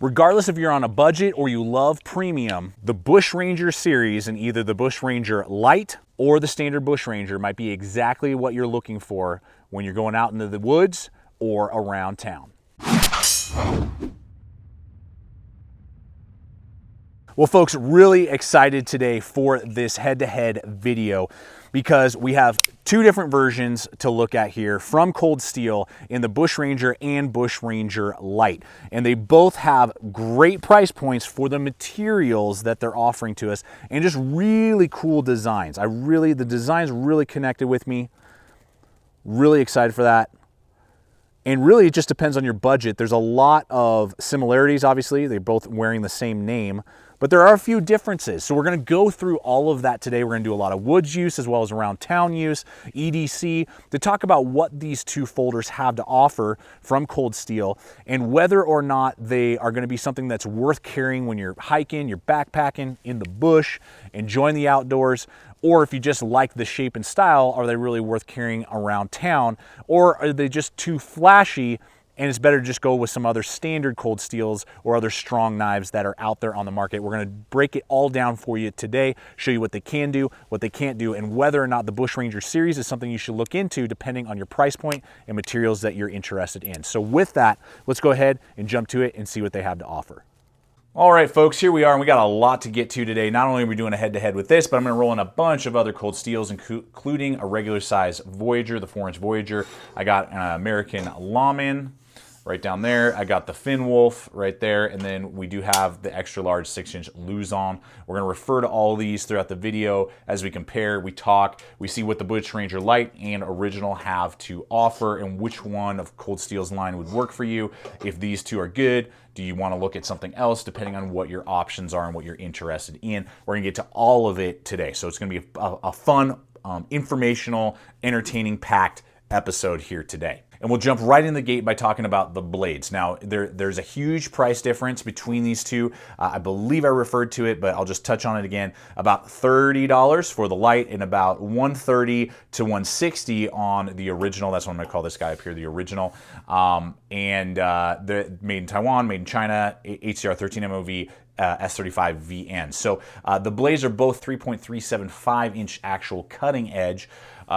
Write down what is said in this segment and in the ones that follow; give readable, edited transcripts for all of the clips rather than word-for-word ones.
Regardless if you're on a budget or you love premium, the Bush Ranger series in either the Bush Ranger Light or the standard Bush Ranger might be exactly what you're looking for when you're going out into the woods or around town. Well, folks, really excited today for this head-to-head video because we have two different versions to look at here from Cold Steel in the Bush Ranger and Bush Ranger Light. And they both have great price points for the materials that they're offering to us and just really cool designs. The designs really connected with me. Really excited for that. And really, it just depends on your budget. There's a lot of similarities, obviously. They're both wearing the same name, but there are a few differences. So we're gonna go through all of that today. We're gonna do a lot of woods use as well as around town use, EDC, to talk about what these two folders have to offer from Cold Steel and whether or not they are gonna be something that's worth carrying when you're hiking, you're backpacking, in the bush, enjoying the outdoors, or if you just like the shape and style, are they really worth carrying around town? Or are they just too flashy and it's better to just go with some other standard Cold Steels or other strong knives that are out there on the market? We're gonna break it all down for you today, show you what they can do, what they can't do, and whether or not the Bush Ranger series is something you should look into depending on your price point and materials that you're interested in. So with that, let's go ahead and jump to it and see what they have to offer. All right, folks, here we are, and we got a lot to get to today. Not only are we doing a head-to-head with this, but I'm gonna roll in a bunch of other Cold Steels, including a regular size Voyager, the 4-inch Voyager. I got an American Lawman right down there. I got the Finn Wolf right there, and then we do have the extra large 6-inch Luzon. We're gonna refer to all these throughout the video as we compare, we talk, we see what the Bush Ranger Light and Original have to offer and which one of Cold Steel's line would work for you. If these two are good, do you want to look at something else depending on what your options are and what you're interested in? We're gonna get to all of it today. So it's gonna be a fun, informational, entertaining packed episode here today. And we'll jump right in the gate by talking about the blades. Now, there's a huge price difference between these two. I believe I referred to it, but I'll just touch on it again. About $30 for the Light and about $130 to $160 on the Original. That's what I'm gonna call this guy up here, the Original. They're made in Taiwan, made in China, HCR 13 MOV, S35 VN. So the blades are both 3.375-inch actual cutting edge.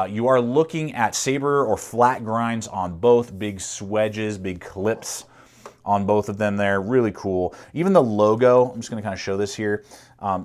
You are looking at saber or flat grinds on both, big swedges, big clips on both of them there, really cool. Even the logo, I'm just gonna kind of show this here,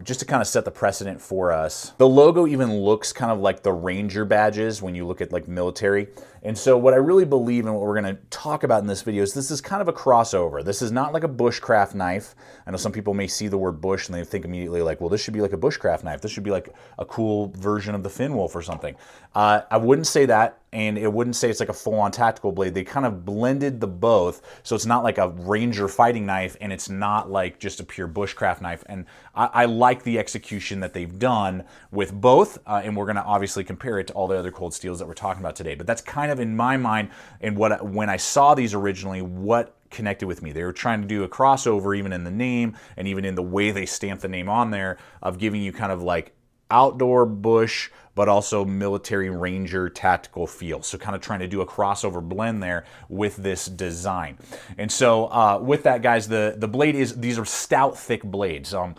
just to kind of set the precedent for us. The logo even looks kind of like the Ranger badges when you look at like military. And so what I really believe and what we're gonna talk about in this video is this is kind of a crossover. This is not like a bushcraft knife. I know some people may see the word bush and they think immediately like, well, this should be like a bushcraft knife. This should be like a cool version of the Finn Wolf or something. I wouldn't say that, and it wouldn't say it's like a full-on tactical blade. They kind of blended the both, so it's not like a Ranger fighting knife, and it's not like just a pure bushcraft knife. And I like the execution that they've done with both, and we're gonna obviously compare it to all the other Cold Steels that we're talking about today. But that's kind of in my mind, and when I saw these originally, what connected with me. They were trying to do a crossover even in the name and even in the way they stamped the name on there of giving you kind of like outdoor bush, but also military Ranger tactical feel. So kind of trying to do a crossover blend there with this design. And so with that, guys, the blade these are stout, thick blades. On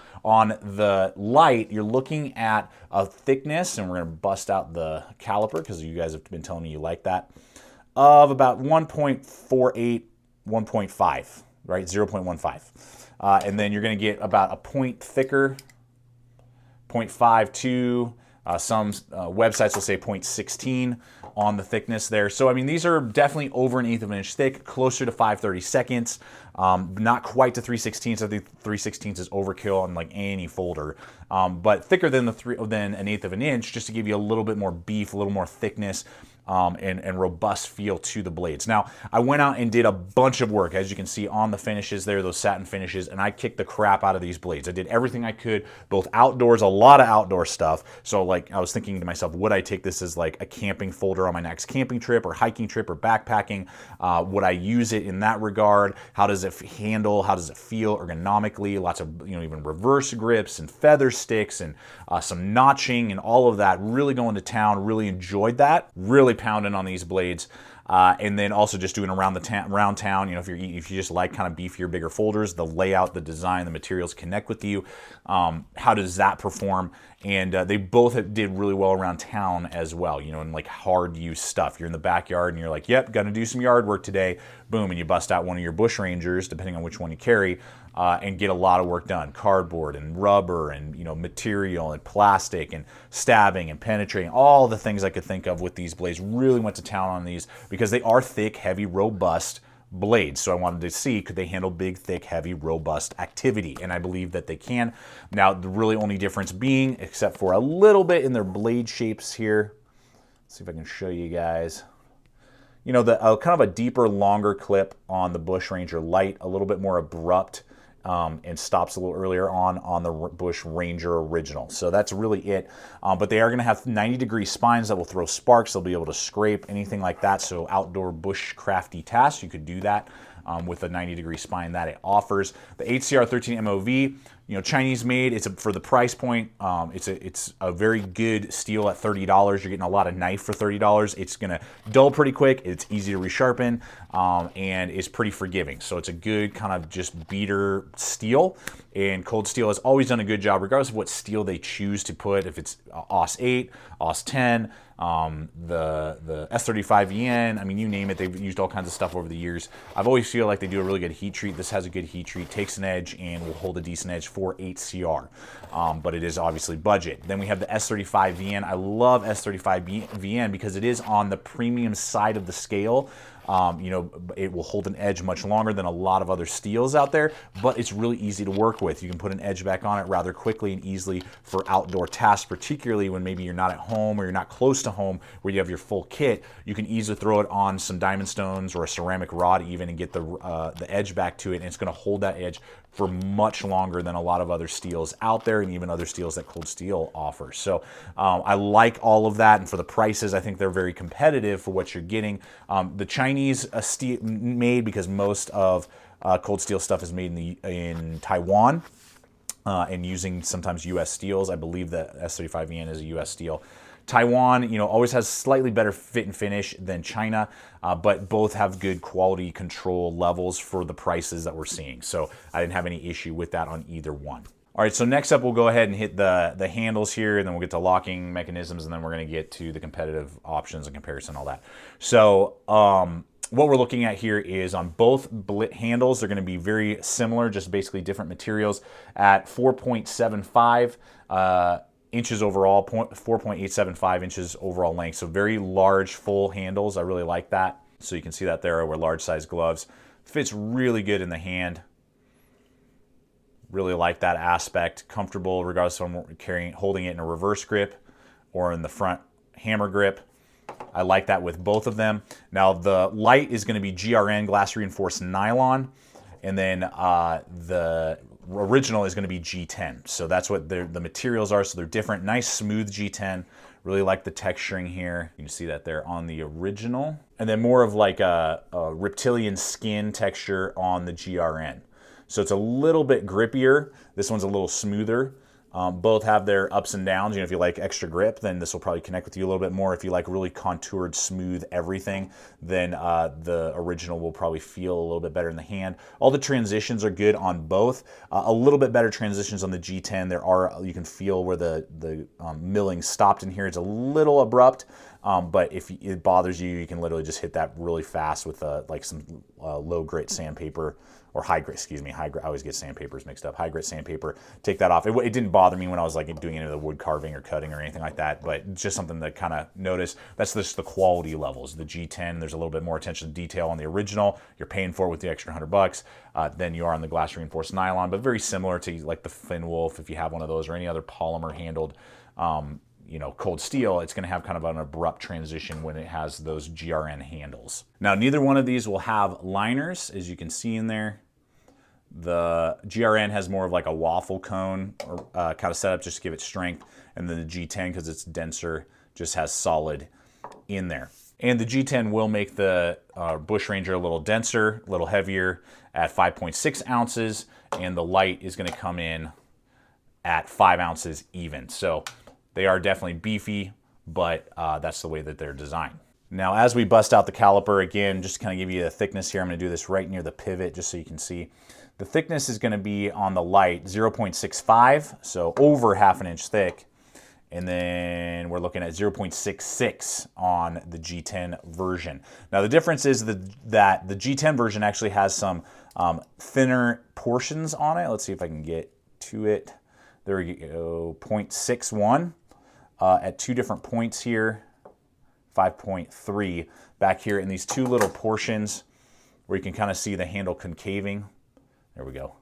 the Light, you're looking at a thickness, and we're gonna bust out the caliper because you guys have been telling me you like that, of about 1.48, 1.5, right, 0.15. And then you're gonna get about a point thicker, 0.52, some websites will say 0.16 on the thickness there. So, I mean, these are definitely over 1/8 of an inch thick, closer to 5/32, not quite to 3/16. I think 3/16 is overkill on like any folder, but thicker than 1/8 of an inch, just to give you a little bit more beef, a little more thickness, and robust feel to the blades. Now, I went out and did a bunch of work, as you can see on the finishes there, those satin finishes, and I kicked the crap out of these blades. I did everything I could, both outdoors, a lot of outdoor stuff. So like, I was thinking to myself, would I take this as like a camping folder on my next camping trip or hiking trip or backpacking? Would I use it in that regard? How does it handle? How does it feel ergonomically? Lots of, even reverse grips and feather sticks and some notching and all of that. Really going to town, really enjoyed that. Really pounding on these blades. And then also just doing around town, you know, if you just like kind of beefier, bigger folders, the layout, the design, the materials connect with you. How does that perform? And they both did really well around town as well, you know, and like hard use stuff. You're in the backyard and you're like, yep, gonna do some yard work today. Boom, and you bust out one of your bush rangers, depending on which one you carry, and get a lot of work done. Cardboard and rubber and, you know, material and plastic and stabbing and penetrating, all the things I could think of with these blades. Really went to town on these because they are thick, heavy, robust blades. So I wanted to see, could they handle big, thick, heavy, robust activity? And I believe that they can. Now, the really only difference being, except for a little bit in their blade shapes here. Let's see if I can show you guys. You know, the kind of a deeper, longer clip on the Bush Ranger Light, a little bit more abrupt, and stops a little earlier on the Bush Ranger Original. So that's really it. But they are going to have 90-degree spines that will throw sparks. They'll be able to scrape, anything like that. So outdoor bushcrafty tasks, you could do that with a 90-degree spine that it offers. The HCR13 MOV, you know, Chinese made. It's for the price point. It's a very good steel at $30. You're getting a lot of knife for $30. It's gonna dull pretty quick. It's easy to resharpen, and it's pretty forgiving. So it's a good kind of just beater steel. And Cold Steel has always done a good job, regardless of what steel they choose to put. If it's AUS 8, AUS 10, the S35VN, I mean, you name it, they've used all kinds of stuff over the years. I've always feel like they do a really good heat treat. This has a good heat treat, takes an edge, and will hold a decent edge for HCR. But it is obviously budget. Then we have the S35VN. I love S35VN because it is on the premium side of the scale. You know, it will hold an edge much longer than a lot of other steels out there, but it's really easy to work with. You can put an edge back on it rather quickly and easily for outdoor tasks, particularly when maybe you're not at home or you're not close to home where you have your full kit. You can easily throw it on some diamond stones or a ceramic rod even and get the edge back to it, and it's going to hold that edge for much longer than a lot of other steels out there and even other steels that Cold Steel offers. So I like all of that, and for the prices, I think they're very competitive for what you're getting. The Chinese steel made, because most of Cold Steel stuff is made in Taiwan and using sometimes U.S. steels. I believe that S35VN is a U.S. steel. Taiwan, you know, always has slightly better fit and finish than China, but both have good quality control levels for the prices that we're seeing. So I didn't have any issue with that on either one. All right, so next up we'll go ahead and hit the handles here, and then we'll get to locking mechanisms, and then we're going to get to the competitive options and comparison, all that. So what we're looking at here is on both handles, they're going to be very similar, just basically different materials at 4.75 inches overall, 4.875 inches overall length. So very large, full handles. I really like that. So you can see that there were large size gloves. Fits really good in the hand. Really like that aspect. Comfortable regardless of holding it in a reverse grip or in the front hammer grip. I like that with both of them. Now the light is going to be GRN, glass reinforced nylon, and then the original is going to be G10. So that's what the materials are. So they're different. Nice smooth G10. Really like the texturing here. You can see that there on the original. And then more of like a reptilian skin texture on the GRN. So it's a little bit grippier. This one's a little smoother. Both have their ups and downs. You know, if you like extra grip, then this will probably connect with you a little bit more. If you like really contoured, smooth everything, then the original will probably feel a little bit better in the hand. All the transitions are good on both. A little bit better transitions on the G10. You can feel where the milling stopped in here. It's a little abrupt, but if it bothers you, you can literally just hit that really fast with like some low grit sandpaper. Or high grit, excuse me, high grit. I always get sandpapers mixed up. High grit sandpaper, take that off. It didn't bother me when I was like doing any of the wood carving or cutting or anything like that, but just something to kind of notice. That's just the quality levels. The G10, there's a little bit more attention to detail on the original. You're paying for it with the extra $100 than you are on the glass reinforced nylon, but very similar to like the Finn Wolf, if you have one of those, or any other polymer handled you know, Cold Steel. It's going to have kind of an abrupt transition when it has those GRN handles. Now, neither one of these will have liners, as you can see in there. The GRN has more of like a waffle cone or kind of setup just to give it strength, and then the G10, because it's denser, just has solid in there. And the G10 will make the Bush Ranger a little denser, a little heavier at 5.6 ounces, and the light is going to come in at 5 ounces even. So they are definitely beefy, but that's the way that they're designed. Now, as we bust out the caliper, again, just to kind of give you a thickness here, I'm going to do this right near the pivot just so you can see. The thickness is going to be on the light 0.65, so over ½ an inch thick. And then we're looking at 0.66 on the G10 version. Now, the difference is that the G10 version actually has some thinner portions on it. Let's see if I can get to it. There we go, 0.61 at 2 different points here. 5.3 back here in these 2 little portions where you can kind of see the handle concaving. There we go.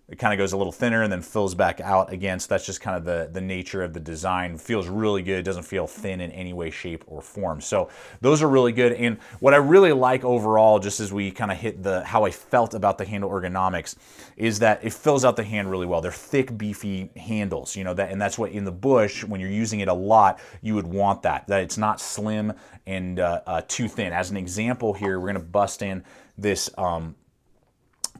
It kind of goes a little thinner and then fills back out again. So that's just kind of the nature of the design. Feels really good. It doesn't feel thin in any way, shape, or form. So those are really good. And what I really like overall, just as we kind of hit how I felt about the handle ergonomics, is that it fills out the hand really well. They're thick, beefy handles, you know, and that's what in the bush, when you're using it a lot, you would want that it's not slim and too thin. As an example here, we're going to bust in this,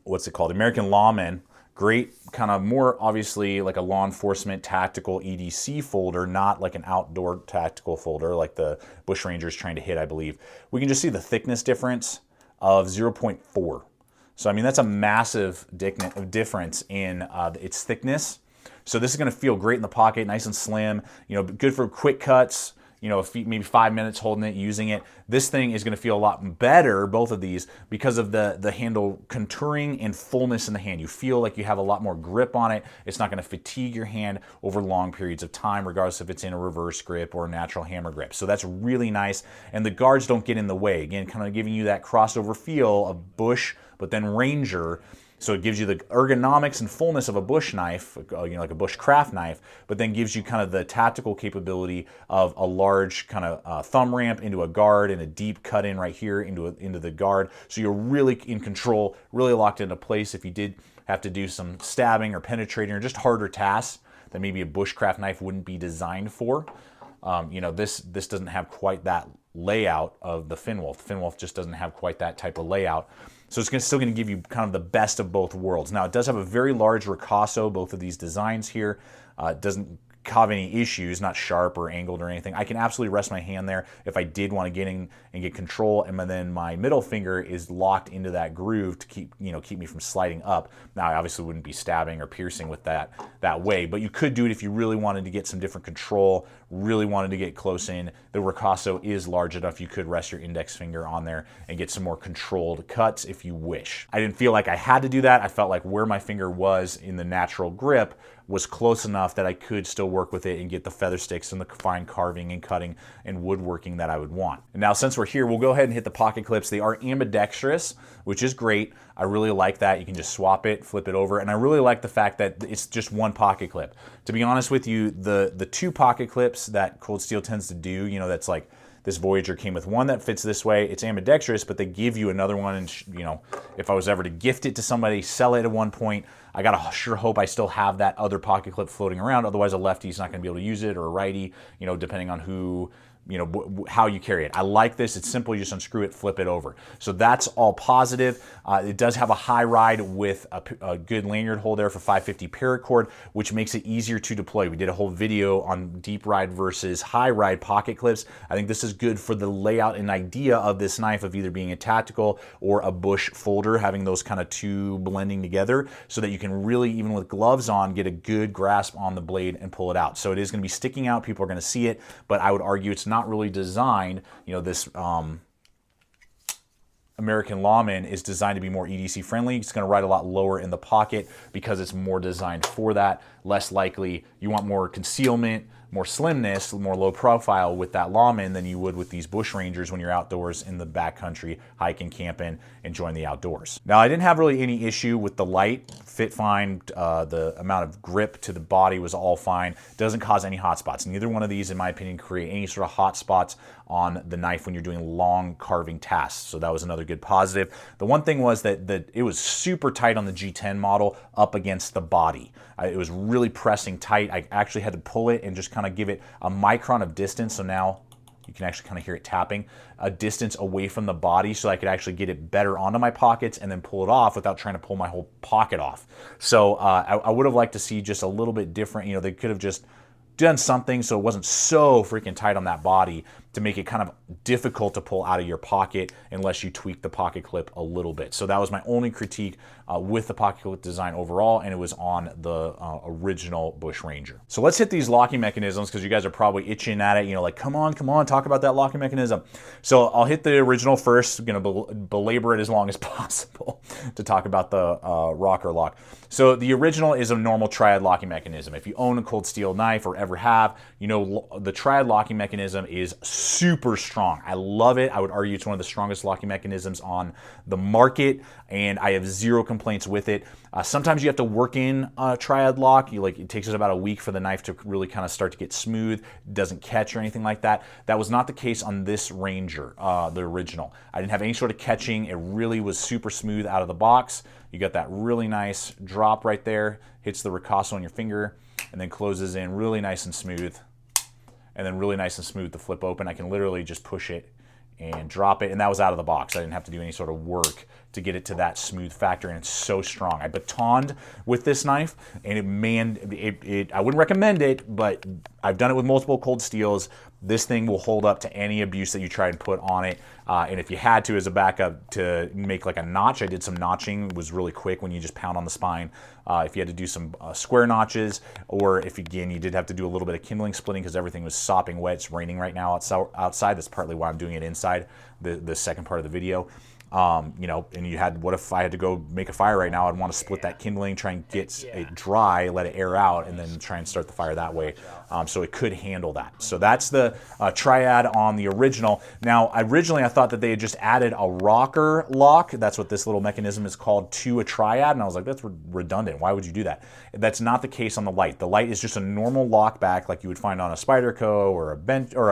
what's it called? American Lawman. Great, kind of more obviously like a law enforcement tactical EDC folder, not like an outdoor tactical folder like the Bush Ranger is trying to hit, I believe. We can just see the thickness difference of 0.4. So, I mean, that's a massive difference in its thickness. So this is going to feel great in the pocket, nice and slim, you know, good for quick cuts. You know, maybe 5 minutes holding it, using it. This thing is going to feel a lot better, both of these, because of the handle contouring and fullness in the hand. You feel like you have a lot more grip on it. It's not going to fatigue your hand over long periods of time, regardless if it's in a reverse grip or a natural hammer grip. So that's really nice. And the guards don't get in the way. Again, kind of giving you that crossover feel of Bush, but then Ranger. So it gives you the ergonomics and fullness of a bush knife, you know, like a bushcraft knife, but then gives you kind of the tactical capability of a large kind of thumb ramp into a guard and a deep cut in right here into the guard. So you're really in control, really locked into place if you did have to do some stabbing or penetrating or just harder tasks that maybe a bushcraft knife wouldn't be designed for. You know, this doesn't have quite that layout of the Finwolf. The Finwolf just doesn't have quite that type of layout. So it's still going to give you kind of the best of both worlds. Now, it does have a very large ricasso, both of these designs here. It doesn't have any issues, not sharp or angled or anything. I can absolutely rest my hand there if I did want to get in and get control, and then my middle finger is locked into that groove to keep me from sliding up. Now, I obviously wouldn't be stabbing or piercing with that way, but you could do it if you really wanted to get some different control, really wanted to get close in. The ricasso is large enough you could rest your index finger on there and get some more controlled cuts if you wish. I didn't feel like I had to do that. I felt like where my finger was in the natural grip was close enough that I could still work with it and get the feather sticks and the fine carving and cutting and woodworking that I would want. And now, since we're here, we'll go ahead and hit the pocket clips. They are ambidextrous, which is great. I really like that. You can just swap it, flip it over, and I really like the fact that it's just one pocket clip. To be honest with you, the 2 pocket clips that Cold Steel tends to do, you know, that's like this Voyager came with one that fits this way. It's ambidextrous, but they give you another one. And, you know, if I was ever to gift it to somebody, sell it at one point, I gotta sure hope I still have that other pocket clip floating around. Otherwise, a lefty's not gonna be able to use it, or a righty, you know, depending on who, you know, how you carry it. I like this. It's simple. You just unscrew it, flip it over. So that's all positive. It does have a high ride with a good lanyard hole there for 550 paracord, which makes it easier to deploy. We did a whole video on deep ride versus high ride pocket clips. I think this is good for the layout and idea of this knife, of either being a tactical or a bush folder, having those kind of 2 blending together so that you can really, even with gloves on, get a good grasp on the blade and pull it out. So it is going to be sticking out. People are going to see it, but I would argue it's not really designed, you know, this American Lawman is designed to be more EDC friendly. It's going to ride a lot lower in the pocket because it's more designed for that. Less likely, you want more concealment, more slimness, more low profile with that Lawman than you would with these Bush Rangers when you're outdoors in the backcountry, hiking, camping, enjoying the outdoors. Now, I didn't have really any issue with the light. Fit fine. The amount of grip to the body was all fine. Doesn't cause any hot spots. Neither one of these, in my opinion, create any sort of hot spots on the knife when you're doing long carving tasks. So that was another good positive. The one thing was that it was super tight on the G10 model up against the body. It was really pressing tight. I actually had to pull it and just kind of give it a micron of distance. So now you can actually kind of hear it tapping, a distance away from the body so I could actually get it better onto my pockets and then pull it off without trying to pull my whole pocket off. So I would have liked to see just a little bit different. You know, they could have just done something so it wasn't so freaking tight on that body to make it kind of difficult to pull out of your pocket unless you tweak the pocket clip a little bit. So that was my only critique with the pocket clip design overall, and it was on the original Bush Ranger. So let's hit these locking mechanisms, because you guys are probably itching at it, you know, like, come on, talk about that locking mechanism. So I'll hit the original first. I'm gonna belabor it as long as possible to talk about the rocker lock. So the original is a normal triad locking mechanism. If you own a cold steel knife or ever have, you know the triad locking mechanism is super strong. I love it. I would argue it's one of the strongest locking mechanisms on the market, and I have zero complaints with it. Sometimes you have to work in a triad lock. It takes us about a week for the knife to really kind of start to get smooth. It doesn't catch or anything like that. That was not the case on this Ranger, the original. I didn't have any sort of catching. It really was super smooth out of the box. You got that really nice drop right there, hits the ricasso on your finger, and then closes in really nice and smooth. And then really nice and smooth to flip open. I can literally just push it and drop it, and that was out of the box. I didn't have to do any sort of work to get it to that smooth factor, and it's so strong. I batoned with this knife, and I wouldn't recommend it, but I've done it with multiple cold steels. This thing will hold up to any abuse that you try and put on it. And if you had to, as a backup, to make like a notch, I did some notching. It was really quick when you just pound on the spine. If you had to do some square notches, or if, again, you did have to do a little bit of kindling splitting because everything was sopping wet. It's raining right now outside. That's partly why I'm doing it inside, the second part of the video. You know, and you had, what if I had to go make a fire right now? I'd want to split that kindling, try and get it dry, let it air out, and then try and start the fire that way. So it could handle that. So that's the triad on the original. Now, originally I thought that they had just added a rocker lock. That's what this little mechanism is called, to a triad. And I was like, that's redundant. Why would you do that? That's not the case on the light. The light is just a normal lock back like you would find on a Spyderco or a bench, or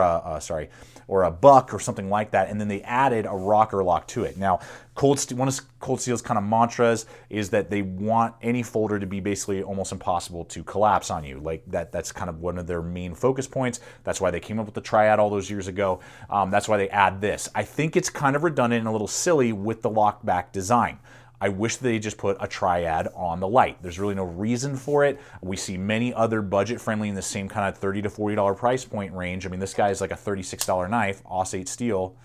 or a Buck or something like that, and then they added a rocker lock to it. Now, one of Cold Steel's kind of mantras is that they want any folder to be basically almost impossible to collapse on you. Like that's kind of one of their main focus points. That's why they came up with the triad all those years ago. That's why they add this. I think it's kind of redundant and a little silly with the lock back design. I wish they just put a triad on the light. There's really no reason for it. We see many other budget-friendly in the same kind of $30 to $40 price point range. I mean, this guy is like a $36 knife, Aus-8 steel.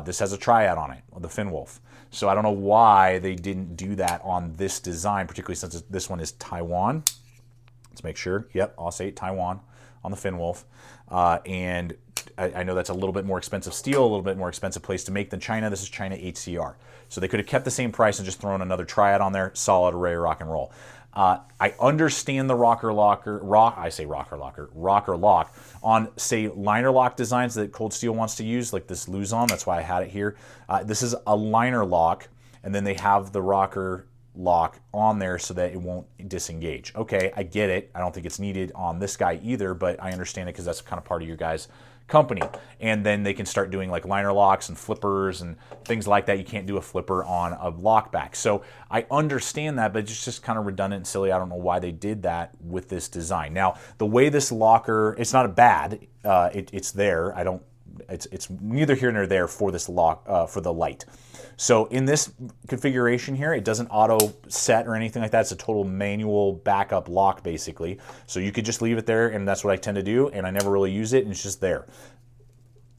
This has a triad on it, the Finwolf. So I don't know why they didn't do that on this design, particularly since this one is Taiwan. Let's make sure. Yep, Aus-8 Taiwan on the Finwolf. And I know that's a little bit more expensive steel, a little bit more expensive place to make than China. This is China HCR. So they could have kept the same price and just thrown another triad on there. Solid array, rock and roll. I understand the rocker lock on, say, liner lock designs that Cold Steel wants to use, like this Luzon. That's why I had it here. This is a liner lock, and then they have the rocker lock on there so that it won't disengage. Okay, I get it. I don't think it's needed on this guy either, but I understand it because that's kind of part of your guys' company. And then they can start doing like liner locks and flippers and things like that. You can't do a flipper on a lockback. So I understand that, but it's just kind of redundant and silly. I don't know why they did that with this design. Now, the way this locker, it's not bad. It's there. It's neither here nor there for this lock, for the light. So in this configuration here, it doesn't auto set or anything like that. It's a total manual backup lock, basically. So you could just leave it there, and that's what I tend to do, and I never really use it, and it's just there.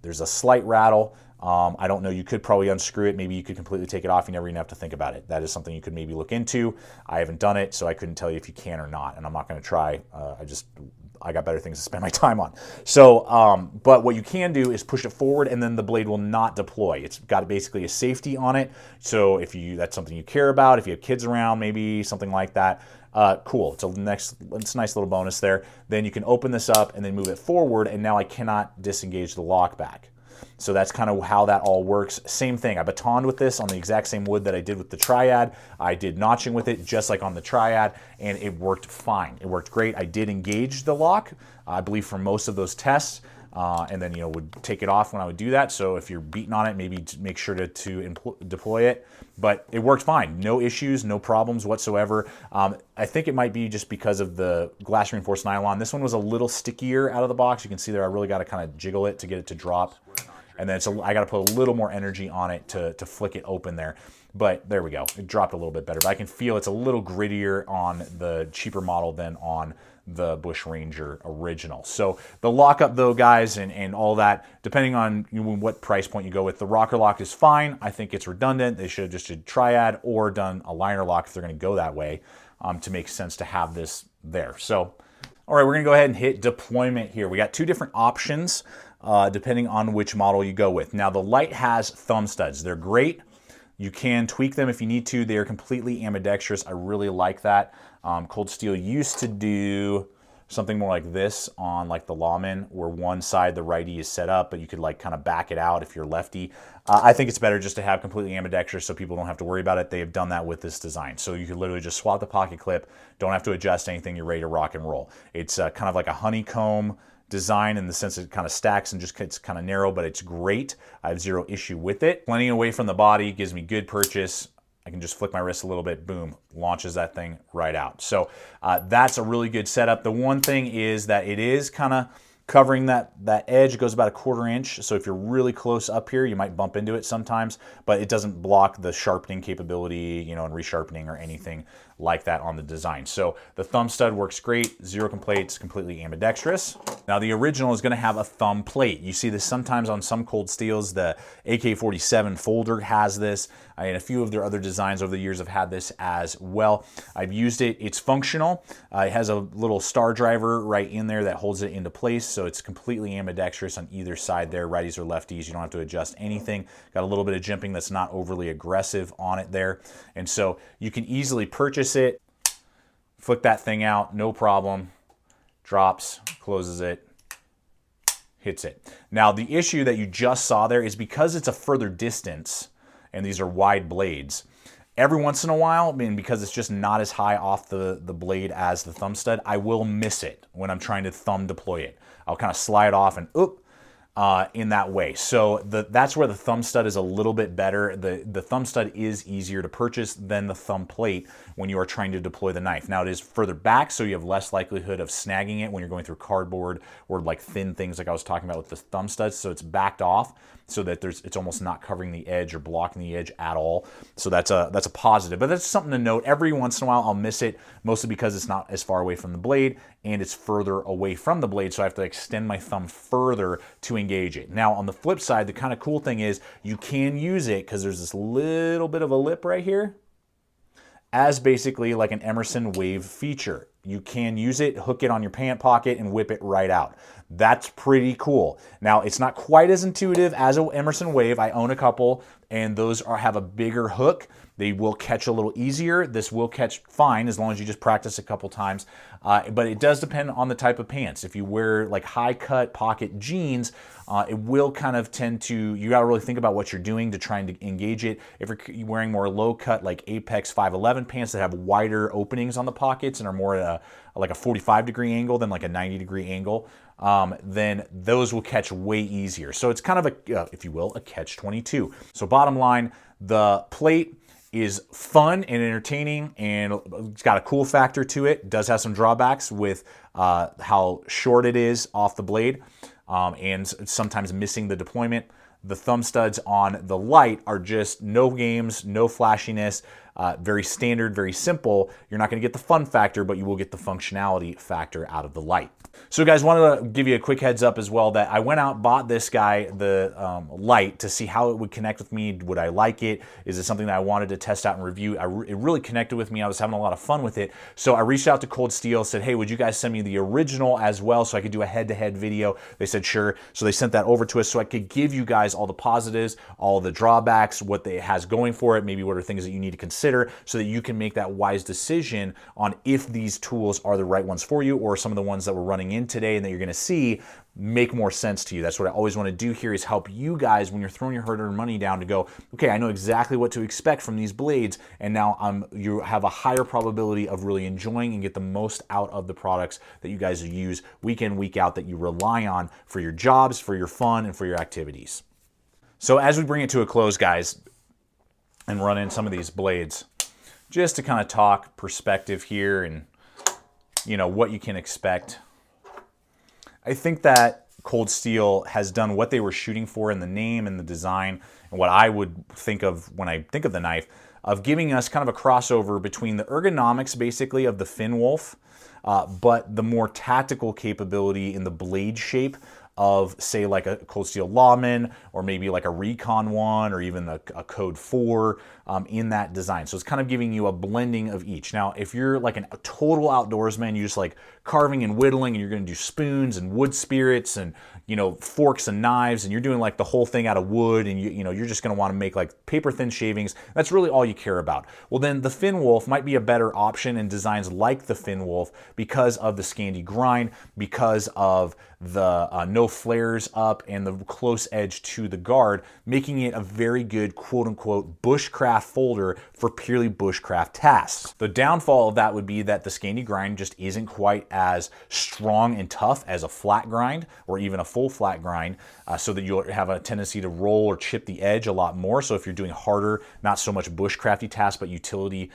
There's a slight rattle. I don't know, you could probably unscrew it. Maybe you could completely take it off. You never even have to think about it. That is something you could maybe look into. I haven't done it, so I couldn't tell you if you can or not, and I'm not going to try. I got better things to spend my time on. So, but what you can do is push it forward, and then the blade will not deploy. It's got basically a safety on it. So if that's something you care about, if you have kids around, maybe something like that, cool. It's a nice little bonus there. Then you can open this up and then move it forward, and now I cannot disengage the lock back. So that's kind of how that all works. Same thing, I batoned with this on the exact same wood that I did with the triad. I did notching with it just like on the triad, and it worked fine. It worked great. I did engage the lock, I believe, for most of those tests, and then would take it off when I would do that. So if you're beating on it, maybe make sure to deploy it. But it worked fine. No issues, no problems whatsoever. I think it might be just because of the glass reinforced nylon. This one was a little stickier out of the box. You can see there I really got to kind of jiggle it to get it to drop. And then I got to put a little more energy on it to flick it open there. But there we go. It dropped a little bit better. But I can feel it's a little grittier on the cheaper model than on the Bush Ranger original. So the lockup though, guys, and all that, depending on what price point you go with, the rocker lock is fine. I think it's redundant. They should have just did triad or done a liner lock if they're going to go that way, to make sense to have this there. So, all right, we're going to go ahead and hit deployment here. We got two different options depending on which model you go with. Now, the light has thumb studs. They're great. You can tweak them if you need to. They are completely ambidextrous. I really like that. Cold Steel used to do something more like this on like the Lawman, where one side, the righty, is set up, but you could like kind of back it out if you're lefty. I think it's better just to have completely ambidextrous so people don't have to worry about it. They have done that with this design. So you could literally just swap the pocket clip, don't have to adjust anything, you're ready to rock and roll. It's kind of like a honeycomb design in the sense it kind of stacks and just it's kind of narrow, but it's great. I have zero issue with it. Blending away from the body gives me good purchase. I can just flick my wrist a little bit, boom, launches that thing right out. So that's a really good setup. The one thing is that it is kind of covering that edge. It goes about 1/4 inch. So if you're really close up here, you might bump into it sometimes, but it doesn't block the sharpening capability, you know, and resharpening or anything like that on the design. So the thumb stud works great, zero complaints, completely ambidextrous. Now the original is going to have a thumb plate. You see this sometimes on some Cold Steels. The AK-47 folder has this, and a few of their other designs over the years have had this as well. I've used it. It's functional. It has a little star driver right in there that holds it into place, so it's completely ambidextrous on either side there, righties or lefties. You don't have to adjust anything. Got a little bit of jimping that's not overly aggressive on it there, and so you can easily purchase it, flick that thing out, no problem, drops, closes it, hits it. Now the issue that you just saw there is because it's a further distance and these are wide blades, every once in a while, I mean, because it's just not as high off the blade as the thumb stud, I will miss it when I'm trying to thumb deploy it. I'll kind of slide off and oop, in that way. So that's where the thumb stud is a little bit better. The thumb stud is easier to purchase than the thumb plate when you are trying to deploy the knife. Now it is further back, so you have less likelihood of snagging it when you're going through cardboard or like thin things like I was talking about with the thumb studs. So it's backed off so that it's almost not covering the edge or blocking the edge at all. So that's a positive, but that's something to note. Every once in a while I'll miss it, mostly because it's not as far away from the blade and it's further away from the blade, so I have to extend my thumb further to engage it. Now on the flip side, the kind of cool thing is you can use it, because there's this little bit of a lip right here, as basically like an Emerson wave feature. You can use it, hook it on your pant pocket, and whip it right out. That's pretty cool. Now, it's not quite as intuitive as an Emerson wave. I own a couple, and those have a bigger hook. They will catch a little easier. This will catch fine as long as you just practice a couple times. But it does depend on the type of pants. If you wear like high cut pocket jeans, it will kind of tend to, you got to really think about what you're doing to try and engage it. If you're wearing more low cut like Apex 511 pants that have wider openings on the pockets and are more like a 45-degree angle than like a 90-degree angle, then those will catch way easier. So it's kind of a, if you will, a catch-22. So bottom line, the plate is fun and entertaining, and it's got a cool factor to it. It does have some drawbacks with how short it is off the blade, and sometimes missing the deployment. The thumb studs on the light are just no games, no flashiness, very standard, very simple. You're not going to get the fun factor, but you will get the functionality factor out of the light. So guys, wanted to give you a quick heads up as well that I went out, bought this guy, the light, to see how it would connect with me. Would I like it? Is it something that I wanted to test out and review? It really connected with me. I was having a lot of fun with it. So I reached out to Cold Steel, said, hey, would you guys send me the original as well so I could do a head-to-head video? They said, sure. So they sent that over to us so I could give you guys all the positives, all the drawbacks, what it has going for it, maybe what are things that you need to consider so that you can make that wise decision on if these tools are the right ones for you, or some of the ones that we're running in today and that you're going to see make more sense to you. That's what I always want to do here, is help you guys when you're throwing your hard-earned money down to go, okay, I know exactly what to expect from these blades, and now you have a higher probability of really enjoying and get the most out of the products that you guys use week in, week out, that you rely on for your jobs, for your fun, and for your activities. So as we bring it to a close, guys, and run in some of these blades, just to kind of talk perspective here and, you know, what you can expect. I think that Cold Steel has done what they were shooting for in the name and the design, and what I would think of when I think of the knife. of giving us kind of a crossover between the ergonomics basically of the Finn Wolf, but the more tactical capability in the blade shape of, say, like a Cold Steel Lawman, or maybe like a Recon 1, or even a Code 4 in that design. So it's kind of giving you a blending of each. Now, if you're like a total outdoorsman, you just like carving and whittling, and you're going to do spoons and wood spirits and, you know, forks and knives, and you're doing like the whole thing out of wood, and you know, you're just going to want to make like paper thin shavings. That's really all you care about. Well, then the Finn Wolf might be a better option in designs like the Finn Wolf because of the Scandi grind, because of the no flares up and the close edge to the guard, making it a very good quote-unquote bushcraft folder for purely bushcraft tasks. The downfall of that would be that the Scandi grind just isn't quite as strong and tough as a flat grind or even a full flat grind, so that you'll have a tendency to roll or chip the edge a lot more. So if you're doing harder, not so much bushcrafty tasks, but utility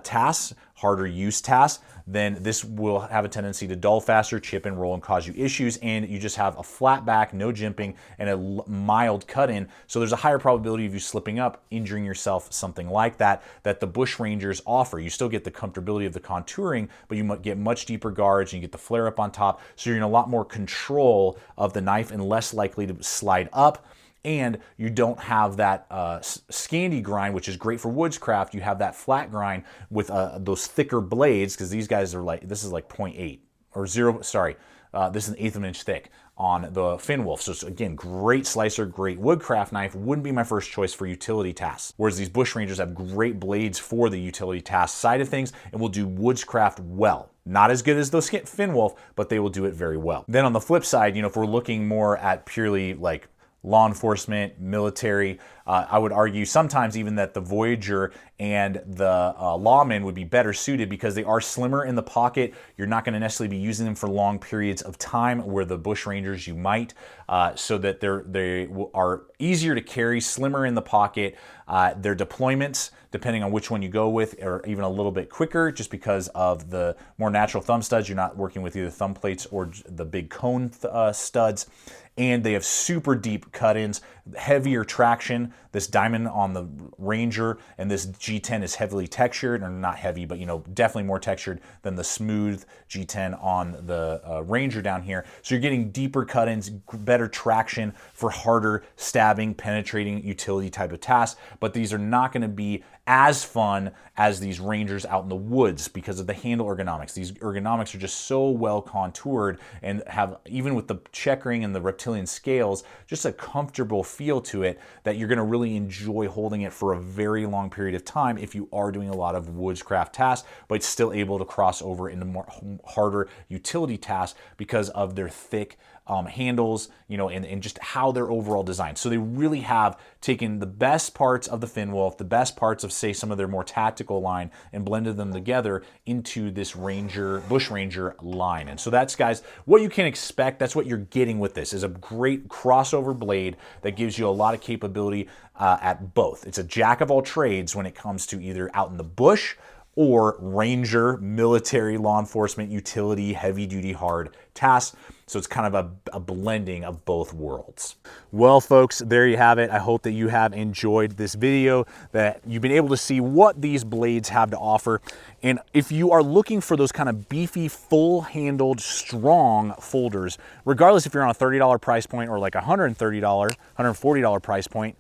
tasks, harder use tasks, then this will have a tendency to dull faster, chip and roll, and cause you issues, and you just have a flat back, no jimping, and a mild cut-in. So there's a higher probability of you slipping up, injuring yourself, something like that, that the Bush Rangers offer. You still get the comfortability of the contouring, but you get much deeper guards, and you get the flare up on top, so you're in a lot more control of the knife and less likely to slide up. And you don't have that Scandi grind, which is great for woodscraft. You have that flat grind with those thicker blades, because these guys are like, this is like 0.8 or 0, sorry, this is 1/8 of an inch thick on the Finn Wolf. So it's, again, great slicer, great woodcraft knife. Wouldn't be my first choice for utility tasks. Whereas these Bush Rangers have great blades for the utility task side of things and will do woodscraft well. Not as good as those Finn Wolf, but they will do it very well. Then on the flip side, you know, if we're looking more at purely like law enforcement, military, I would argue sometimes even that the Voyager and the Lawman would be better suited because they are slimmer in the pocket. You're not going to necessarily be using them for long periods of time, where the Bush Rangers you might, so that they are easier to carry, slimmer in the pocket. Their deployments, depending on which one you go with, are even a little bit quicker just because of the more natural thumb studs. You're not working with either thumb plates or the big cone studs. And they have super deep cut-ins, heavier traction. This diamond on the Ranger and this G10 is heavily textured, or not heavy, but you know, definitely more textured than the smooth G10 on the Ranger down here. So you're getting deeper cut-ins, better traction for harder stabbing, penetrating, utility type of tasks. But these are not going to be as fun as these Rangers out in the woods because of the handle ergonomics. These ergonomics are just so well contoured and have, even with the checkering and the reptilian scales, just a comfortable feel to it that you're going to really enjoy holding it for a very long period of time if you are doing a lot of woodscraft tasks, but still able to cross over into more harder utility tasks because of their thick handles, you know, and just how they're overall designed. So they really have taken the best parts of the Finn Wolf, the best parts of, say, some of their more tactical line, and blended them together into this Ranger, Bush Ranger line. And so that's, guys, what you can expect. That's what you're getting with this, is a great crossover blade that gives you a lot of capability at both. It's a jack of all trades when it comes to either out in the bush or Ranger, military, law enforcement, utility, heavy duty, hard tasks. So it's kind of a blending of both worlds. Well, folks, there you have it. I hope that you have enjoyed this video, that you've been able to see what these blades have to offer. And if you are looking for those kind of beefy, full-handled, strong folders, regardless if you're on a $30 price point or like a $130, $140 price point,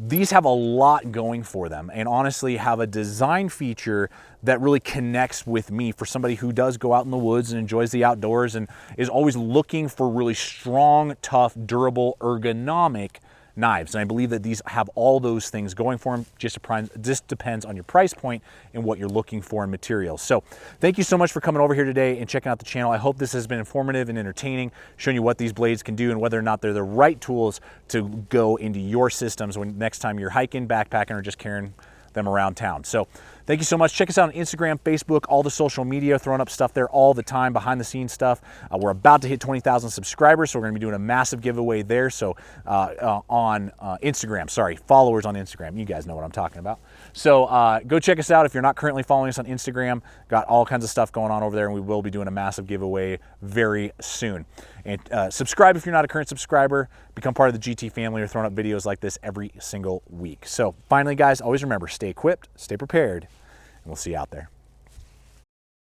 these have a lot going for them, and honestly have a design feature that really connects with me for somebody who does go out in the woods and enjoys the outdoors and is always looking for really strong, tough, durable, ergonomic knives. And I believe that these have all those things going for them. Just depends on your price point and what you're looking for in materials. So thank you so much for coming over here today and checking out the channel. I hope this has been informative and entertaining, showing you what these blades can do and whether or not they're the right tools to go into your systems when next time you're hiking, backpacking, or just carrying them around town. So Thank you so much. Check us out on Instagram, Facebook, all the social media, throwing up stuff there all the time, behind the scenes stuff. We're about to hit 20,000 subscribers, so we're going to be doing a massive giveaway there. So on Instagram, sorry, followers on Instagram. You guys know what I'm talking about. So go check us out if you're not currently following us on Instagram. Got all kinds of stuff going on over there, and we will be doing a massive giveaway very soon. And subscribe if you're not a current subscriber. Become part of the GT family. We're throwing up videos like this every single week. So finally, guys, always remember, stay equipped, stay prepared, and we'll see you out there.